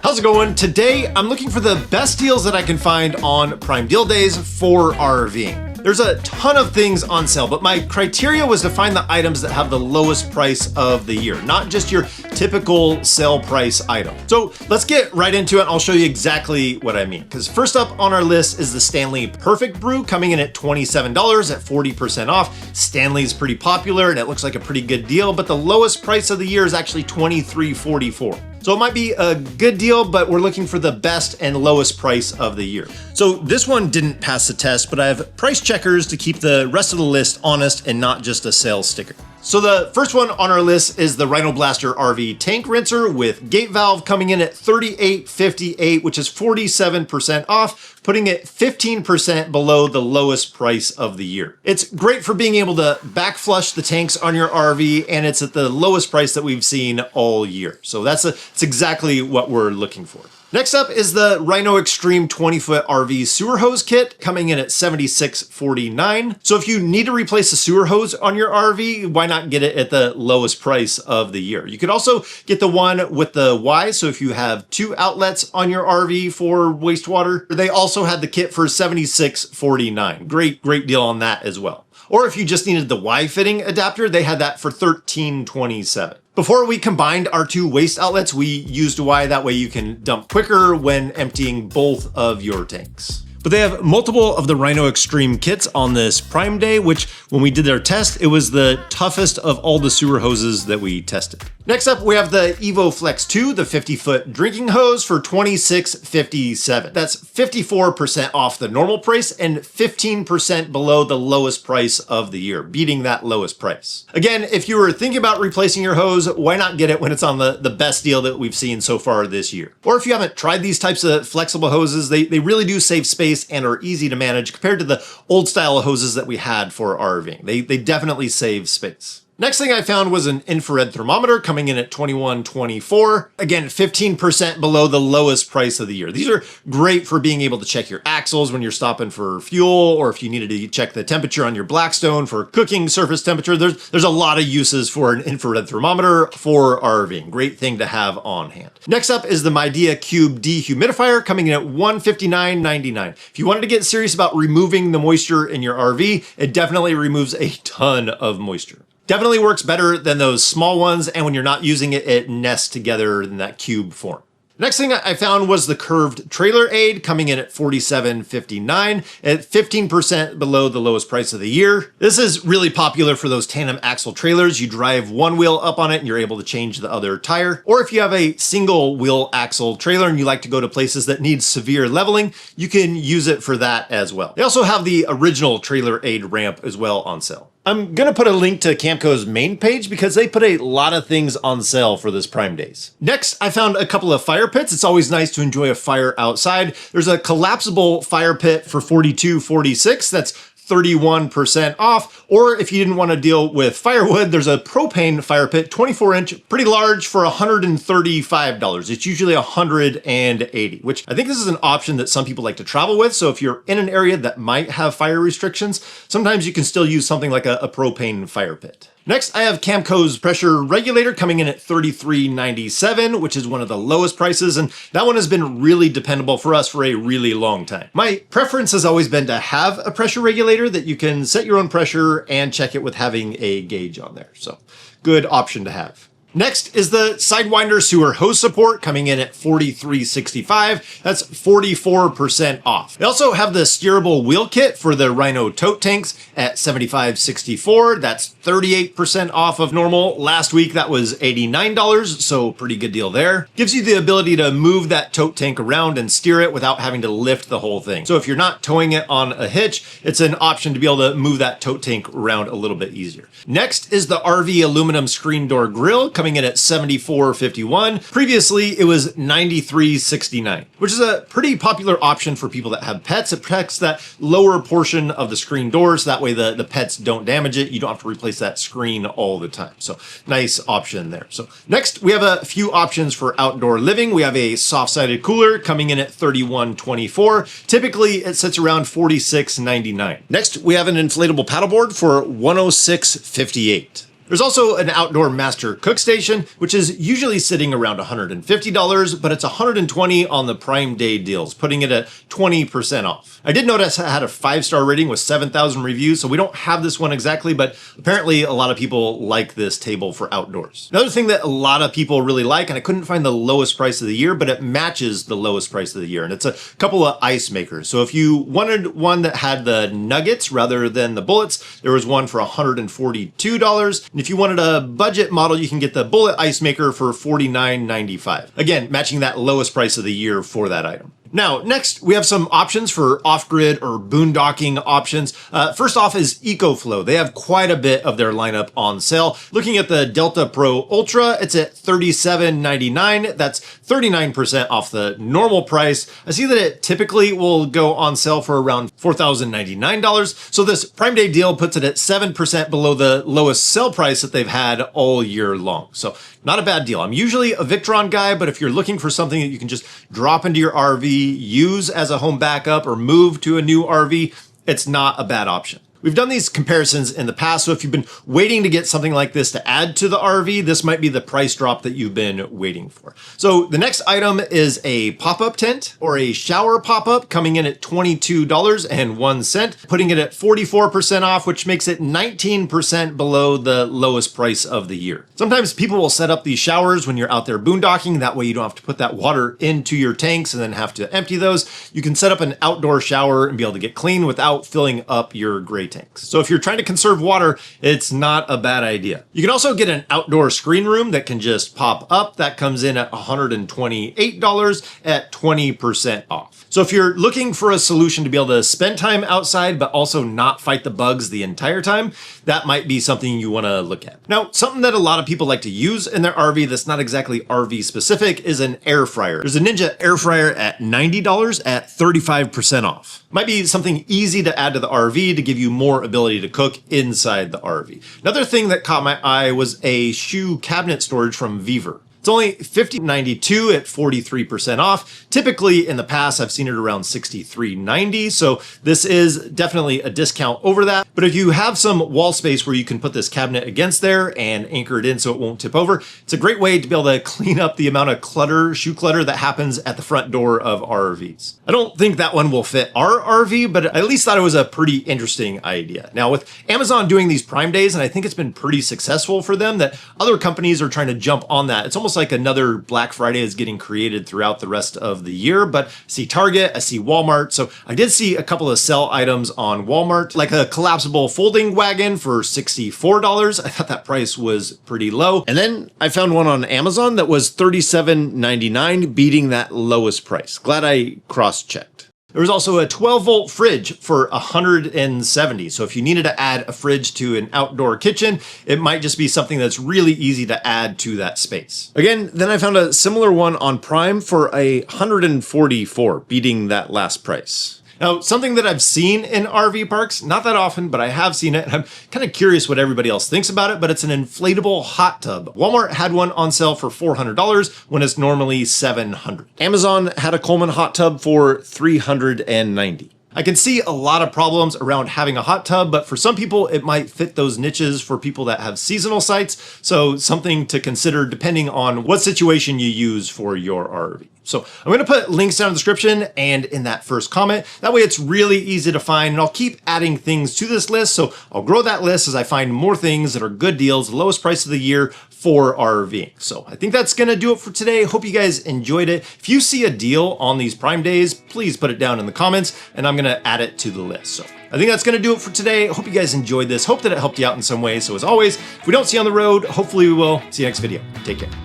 How's it going? Today, I'm looking for the best deals that I can find on Prime Deal Days for RVing. There's a ton of things on sale, but my criteria was to find the items that have the lowest price of the year, not just your typical sale price item. So let's get right into it. I'll show you exactly what I mean. Because first up on our list is the Stanley Perfect Brew, coming in at $27 at 40% off. Stanley's pretty popular and it looks like a pretty good deal, but the lowest price of the year is actually $23.44. So it might be a good deal, but we're looking for the best and lowest price of the year. So this one didn't pass the test, but I have price checkers to keep the rest of the list honest and not just a sales sticker. So the first one on our list is the Rhino Blaster RV Tank Rinser with gate valve, coming in at $38.58, which is 47% off, putting it 15% below the lowest price of the year. It's great for being able to back flush the tanks on your RV, and it's at the lowest price that we've seen all year. So that's exactly what we're looking for. Next up is the Rhino Extreme 20-foot RV sewer hose kit, coming in at $76.49. So if you need to replace the sewer hose on your RV, why not get it at the lowest price of the year? You could also get the one with the Y, so if you have two outlets on your RV for wastewater. They also had the kit for $76.49. Great deal on that as well. Or if you just needed the Y fitting adapter, they had that for $13.27. Before we combined our two waste outlets, we used Y. That way you can dump quicker when emptying both of your tanks. But they have multiple of the Rhino Extreme kits on this Prime Day, which when we did their test, it was the toughest of all the sewer hoses that we tested. Next up, we have the Evo Flex 2, the 50-foot drinking hose for $26.57. That's 54% off the normal price and 15% below the lowest price of the year, beating that lowest price. Again, if you were thinking about replacing your hose, why not get it when it's on the best deal that we've seen so far this year? Or if you haven't tried these types of flexible hoses, they really do save space and are easy to manage compared to the old style hoses that we had for RVing. They definitely save space. Next thing I found was an infrared thermometer, coming in at $21.24. Again, 15% below the lowest price of the year. These are great for being able to check your axles when you're stopping for fuel, or if you needed to check the temperature on your Blackstone for cooking surface temperature. There's a lot of uses for an infrared thermometer for RVing. Great thing to have on hand. Next up is the Midea Cube dehumidifier, coming in at $159.99. If you wanted to get serious about removing the moisture in your RV, it definitely removes a ton of moisture. Definitely works better than those small ones, and when you're not using it, it nests together in that cube form. Next thing I found was the curved trailer aid, coming in at $47.59 at 15% below the lowest price of the year. This is really popular for those tandem axle trailers. You drive one wheel up on it and you're able to change the other tire. Or if you have a single wheel axle trailer and you like to go to places that need severe leveling, you can use it for that as well. They also have the original trailer aid ramp as well on sale. I'm going to put a link to Camco's main page because they put a lot of things on sale for this Prime Days. Next, I found a couple of fire pits. It's always nice to enjoy a fire outside. There's a collapsible fire pit for $42.46. That's 31% off. Or if you didn't want to deal with firewood, there's a propane fire pit, 24-inch, pretty large, for $135. It's usually $180, which I think this is an option that some people like to travel with. So if you're in an area that might have fire restrictions, sometimes you can still use something like a propane fire pit. Next, I have Camco's pressure regulator, coming in at $33.97, which is one of the lowest prices, and that one has been really dependable for us for a really long time. My preference has always been to have a pressure regulator that you can set your own pressure and check it with having a gauge on there. So, good option to have. Next is the Sidewinder sewer hose support, coming in at $43.65. That's 44% off. They also have the steerable wheel kit for the Rhino tote tanks at $75.64. That's 38% off of normal. Last week that was $89, so pretty good deal there. Gives you the ability to move that tote tank around and steer it without having to lift the whole thing. So if you're not towing it on a hitch, it's an option to be able to move that tote tank around a little bit easier. Next is the RV aluminum screen door grill, coming in at $74.51. Previously, it was $93.69, which is a pretty popular option for people that have pets. It protects that lower portion of the screen door, so that way the pets don't damage it. You don't have to replace that screen all the time. So nice option there. So next, we have a few options for outdoor living. We have a soft-sided cooler coming in at $31.24. Typically, it sits around $46.99. Next, we have an inflatable paddleboard for $106.58. There's also an outdoor master cook station, which is usually sitting around $150, but it's $120 on the Prime Day deals, putting it at 20% off. I did notice it had a 5-star rating with 7,000 reviews, so we don't have this one exactly, but apparently a lot of people like this table for outdoors. Another thing that a lot of people really like, and I couldn't find the lowest price of the year, but it matches the lowest price of the year, and it's a couple of ice makers. So if you wanted one that had the nuggets rather than the bullets, there was one for $142. And if you wanted a budget model, you can get the bullet ice maker for $49.95. Again, matching that lowest price of the year for that item. Now, next, we have some options for off-grid or boondocking options. First off is EcoFlow. They have quite a bit of their lineup on sale. Looking at the Delta Pro Ultra, it's at $37.99. That's 39% off the normal price. I see that it typically will go on sale for around $4,099. So this Prime Day deal puts it at 7% below the lowest sale price that they've had all year long. So not a bad deal. I'm usually a Victron guy, but if you're looking for something that you can just drop into your RV, use as a home backup, or move to a new RV, it's not a bad option. We've done these comparisons in the past, so if you've been waiting to get something like this to add to the RV, this might be the price drop that you've been waiting for. So the next item is a pop-up tent or a shower pop-up, coming in at $22.01, putting it at 44% off, which makes it 19% below the lowest price of the year. Sometimes people will set up these showers when you're out there boondocking. That way you don't have to put that water into your tanks and then have to empty those. You can set up an outdoor shower and be able to get clean without filling up your gray tanks. So if you're trying to conserve water, it's not a bad idea. You can also get an outdoor screen room that can just pop up. That comes in at $128 at 20% off. So if you're looking for a solution to be able to spend time outside, but also not fight the bugs the entire time, that might be something you want to look at. Now, something that a lot of people like to use in their RV that's not exactly RV specific is an air fryer. There's a Ninja air fryer at $90 at 35% off. Might be something easy to add to the RV to give you more ability to cook inside the RV. Another thing that caught my eye was a shoe cabinet storage from Viver. It's only $50.92 at 43% off. Typically in the past, I've seen it around $63.90. So this is definitely a discount over that. But if you have some wall space where you can put this cabinet against there and anchor it in so it won't tip over, it's a great way to be able to clean up the amount of clutter, shoe clutter that happens at the front door of RVs. I don't think that one will fit our RV, but I at least thought it was a pretty interesting idea. Now with Amazon doing these Prime Days, and I think it's been pretty successful for them, that other companies are trying to jump on that. It's almost like another Black Friday is getting created throughout the rest of the year, but I see Target, I see Walmart. So I did see a couple of sell items on Walmart, like a collapsible folding wagon for $64. I thought that price was pretty low. And then I found one on Amazon that was $37.99, beating that lowest price. Glad I cross-checked. There was also a 12-volt fridge for $170. So if you needed to add a fridge to an outdoor kitchen, it might just be something that's really easy to add to that space. Again, then I found a similar one on Prime for $144, beating that last price. Now, something that I've seen in RV parks, not that often, but I have seen it, and I'm kind of curious what everybody else thinks about it, but it's an inflatable hot tub. Walmart had one on sale for $400 when it's normally $700. Amazon had a Coleman hot tub for $390. I can see a lot of problems around having a hot tub, but for some people, it might fit those niches for people that have seasonal sites. So something to consider depending on what situation you use for your RV. So I'm going to put links down in the description and in that first comment. That way it's really easy to find, and I'll keep adding things to this list. So I'll grow that list as I find more things that are good deals, the lowest price of the year for RVing. So I think that's going to do it for today. Hope you guys enjoyed it. If you see a deal on these Prime Days, please put it down in the comments and I'm going to add it to the list. So I think that's going to do it for today. Hope you guys enjoyed this. Hope that it helped you out in some way. So as always, if we don't see you on the road, hopefully we will. See you next video. Take care.